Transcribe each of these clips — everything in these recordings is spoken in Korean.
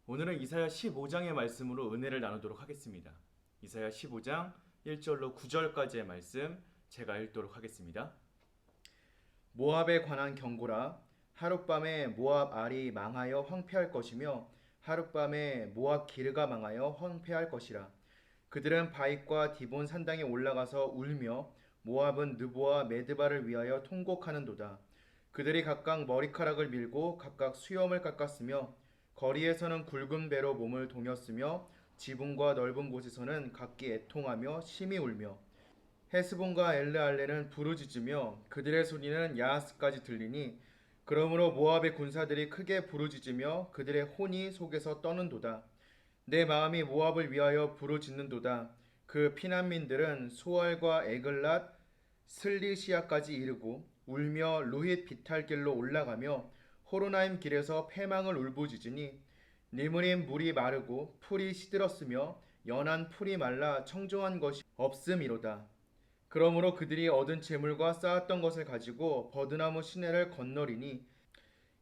오늘은 이사야 15장의 말씀으로 은혜를 나누도록 하겠습니다. 이사야 15장 1절로 9절까지의 말씀 제가 읽도록 하겠습니다. 모압에 관한 경고라. 하룻밤에 모압 알이 망하여 황폐할 것이며 하룻밤에 모압 기르가 망하여 황폐할 것이라. 그들은 바익과 디본 산당에 올라가서 울며 모압은 느보와 메드바를 위하여 통곡하는도다. 그들이 각각 머리카락을 밀고 각각 수염을 깎았으며 거리에서는 굵은 배로 몸을 동였으며 지붕과 넓은 곳에서는 각기 애통하며 심히 울며 헤스본과 엘르알레는 부르짖으며 그들의 소리는 야하스까지 들리니 그러므로 모압의 군사들이 크게 부르짖으며 그들의 혼이 속에서 떠는도다. 내 마음이 모압을 위하여 부르짖는도다. 그 피난민들은 소알과 에글랏 슬리시아까지 이르고 울며 루힛 비탈길로 올라가며 호로나임 길에서 패망을 울부짖으니 니므림 물이 마르고 풀이 시들었으며 연한 풀이 말라 청정한 것이 없음이로다. 그러므로 그들이 얻은 재물과 쌓았던 것을 가지고 버드나무 시내를 건너리니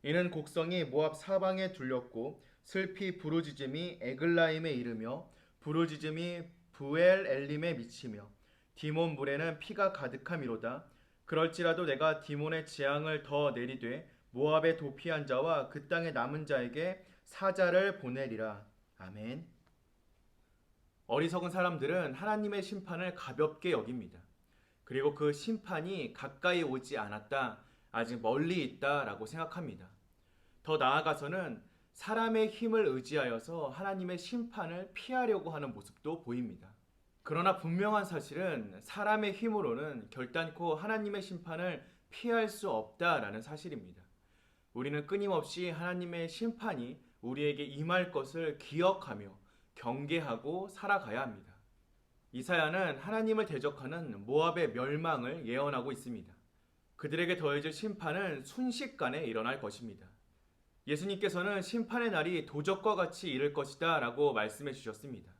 이는 곡성이 모압 사방에 둘렸고 슬피 부르짖음이 에글라임에 이르며 부르짖음이 부엘 엘림에 미치며 디몬 물에는 피가 가득함이로다. 그럴지라도 내가 디몬의 재앙을 더 내리되 모압의 도피한 자와 그 땅에 남은 자에게 사자를 보내리라. 아멘. 어리석은 사람들은 하나님의 심판을 가볍게 여깁니다. 그리고 그 심판이 가까이 오지 않았다, 아직 멀리 있다라고 생각합니다. 더 나아가서는 사람의 힘을 의지하여서 하나님의 심판을 피하려고 하는 모습도 보입니다. 그러나 분명한 사실은 사람의 힘으로는 결단코 하나님의 심판을 피할 수 없다라는 사실입니다. 우리는 끊임없이 하나님의 심판이 우리에게 임할 것을 기억하며 경계하고 살아가야 합니다. 이사야는 하나님을 대적하는 모압의 멸망을 예언하고 있습니다. 그들에게 더해질 심판은 순식간에 일어날 것입니다. 예수님께서는 심판의 날이 도적과 같이 이를 것이다 라고 말씀해 주셨습니다.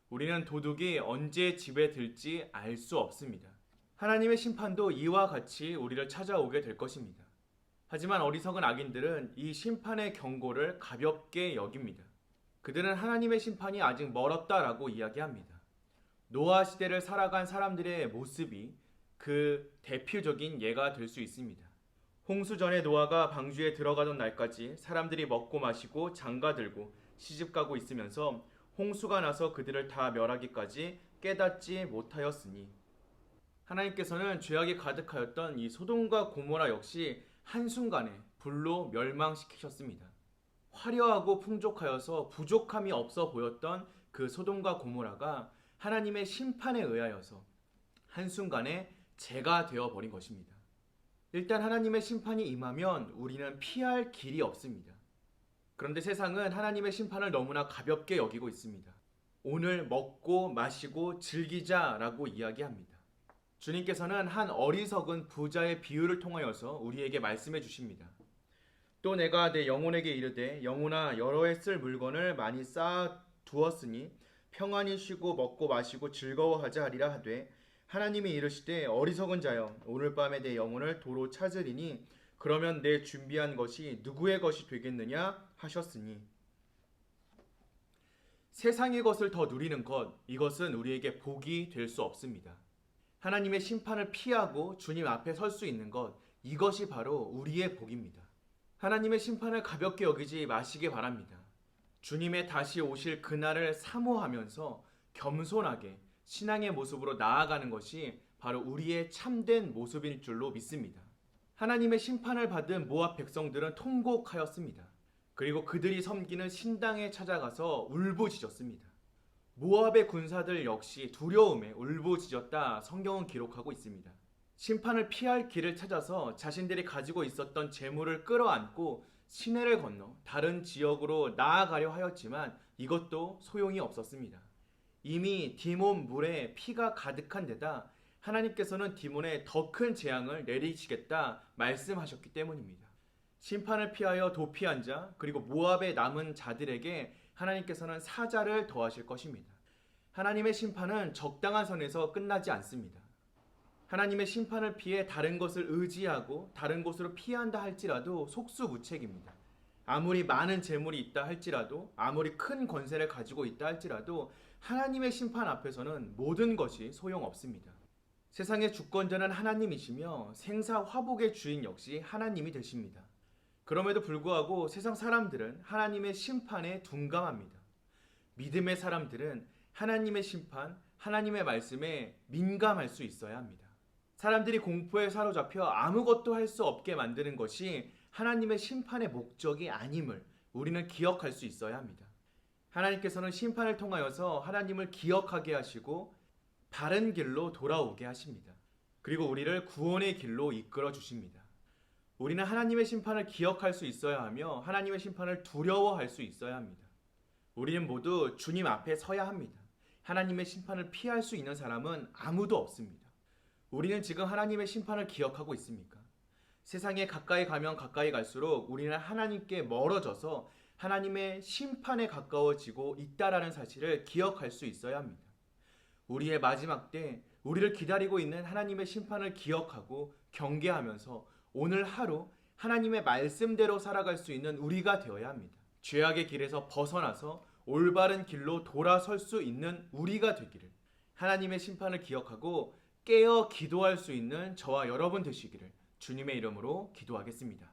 우리는 도둑이 언제 집에 들지 알 수 없습니다. 하나님의 심판도 이와 같이 우리를 찾아오게 될 것입니다. 하지만 어리석은 악인들은 이 심판의 경고를 가볍게 여깁니다. 그들은 하나님의 심판이 아직 멀었다라고 이야기합니다. 노아 시대를 살아간 사람들의 모습이 그 대표적인 예가 될 수 있습니다. 홍수 전에 노아가 방주에 들어가던 날까지 사람들이 먹고 마시고 장가들고 시집가고 있으면서 홍수가 나서 그들을 다 멸하기까지 깨닫지 못하였으니 하나님께서는 죄악이 가득하였던 이 소돔과 고모라 역시 한순간에 불로 멸망시키셨습니다. 화려하고 풍족하여서 부족함이 없어 보였던 그 소돔과 고모라가 하나님의 심판에 의하여서 한순간에 재가 되어버린 것입니다. 일단 하나님의 심판이 임하면 우리는 피할 길이 없습니다. 그런데 세상은 하나님의 심판을 너무나 가볍게 여기고 있습니다. 오늘 먹고 마시고 즐기자라고 이야기합니다. 주님께서는 한 어리석은 부자의 비유를 통하여서 우리에게 말씀해 주십니다. 또 내가 내 영혼에게 이르되 영혼아 여러 해 쓸 물건을 많이 쌓아 두었으니 평안히 쉬고 먹고 마시고 즐거워하자 하리라 하되 하나님이 이르시되 어리석은 자여 오늘 밤에 내 영혼을 도로 찾으리니 그러면 내 준비한 것이 누구의 것이 되겠느냐 하셨으니 세상의 것을 더 누리는 것, 이것은 우리에게 복이 될 수 없습니다. 하나님의 심판을 피하고 주님 앞에 설 수 있는 것, 이것이 바로 우리의 복입니다. 하나님의 심판을 가볍게 여기지 마시기 바랍니다. 주님의 다시 오실 그날을 사모하면서 겸손하게 신앙의 모습으로 나아가는 것이 바로 우리의 참된 모습일 줄로 믿습니다. 하나님의 심판을 받은 모압 백성들은 통곡하였습니다. 그리고 그들이 섬기는 신당에 찾아가서 울부짖었습니다. 모압의 군사들 역시 두려움에 울부짖었다 성경은 기록하고 있습니다. 심판을 피할 길을 찾아서 자신들이 가지고 있었던 재물을 끌어안고 시내를 건너 다른 지역으로 나아가려 하였지만 이것도 소용이 없었습니다. 이미 디몬 물에 피가 가득한 데다 하나님께서는 디몬에 더 큰 재앙을 내리시겠다 말씀하셨기 때문입니다. 심판을 피하여 도피한 자 그리고 모압에 남은 자들에게 하나님께서는 사자를 더하실 것입니다. 하나님의 심판은 적당한 선에서 끝나지 않습니다. 하나님의 심판을 피해 다른 것을 의지하고 다른 곳으로 피한다 할지라도 속수무책입니다. 아무리 많은 재물이 있다 할지라도, 아무리 큰 권세를 가지고 있다 할지라도 하나님의 심판 앞에서는 모든 것이 소용없습니다. 세상의 주권자는 하나님이시며 생사 화복의 주인 역시 하나님이 되십니다. 그럼에도 불구하고 세상 사람들은 하나님의 심판에 둔감합니다. 믿음의 사람들은 하나님의 심판, 하나님의 말씀에 민감할 수 있어야 합니다. 사람들이 공포에 사로잡혀 아무것도 할 수 없게 만드는 것이 하나님의 심판의 목적이 아님을 우리는 기억할 수 있어야 합니다. 하나님께서는 심판을 통하여서 하나님을 기억하게 하시고 바른 길로 돌아오게 하십니다. 그리고 우리를 구원의 길로 이끌어 주십니다. 우리는 하나님의 심판을 기억할 수 있어야 하며 하나님의 심판을 두려워할 수 있어야 합니다. 우리는 모두 주님 앞에 서야 합니다. 하나님의 심판을 피할 수 있는 사람은 아무도 없습니다. 우리는 지금 하나님의 심판을 기억하고 있습니까? 세상에 가까이 가면 가까이 갈수록 우리는 하나님께 멀어져서 하나님의 심판에 가까워지고 있다라는 사실을 기억할 수 있어야 합니다. 우리의 마지막 때 우리를 기다리고 있는 하나님의 심판을 기억하고 경계하면서 오늘 하루 하나님의 말씀대로 살아갈 수 있는 우리가 되어야 합니다. 죄악의 길에서 벗어나서 올바른 길로 돌아설 수 있는 우리가 되기를, 하나님의 심판을 기억하고 깨어 기도할 수 있는 저와 여러분 되시기를 주님의 이름으로 기도하겠습니다.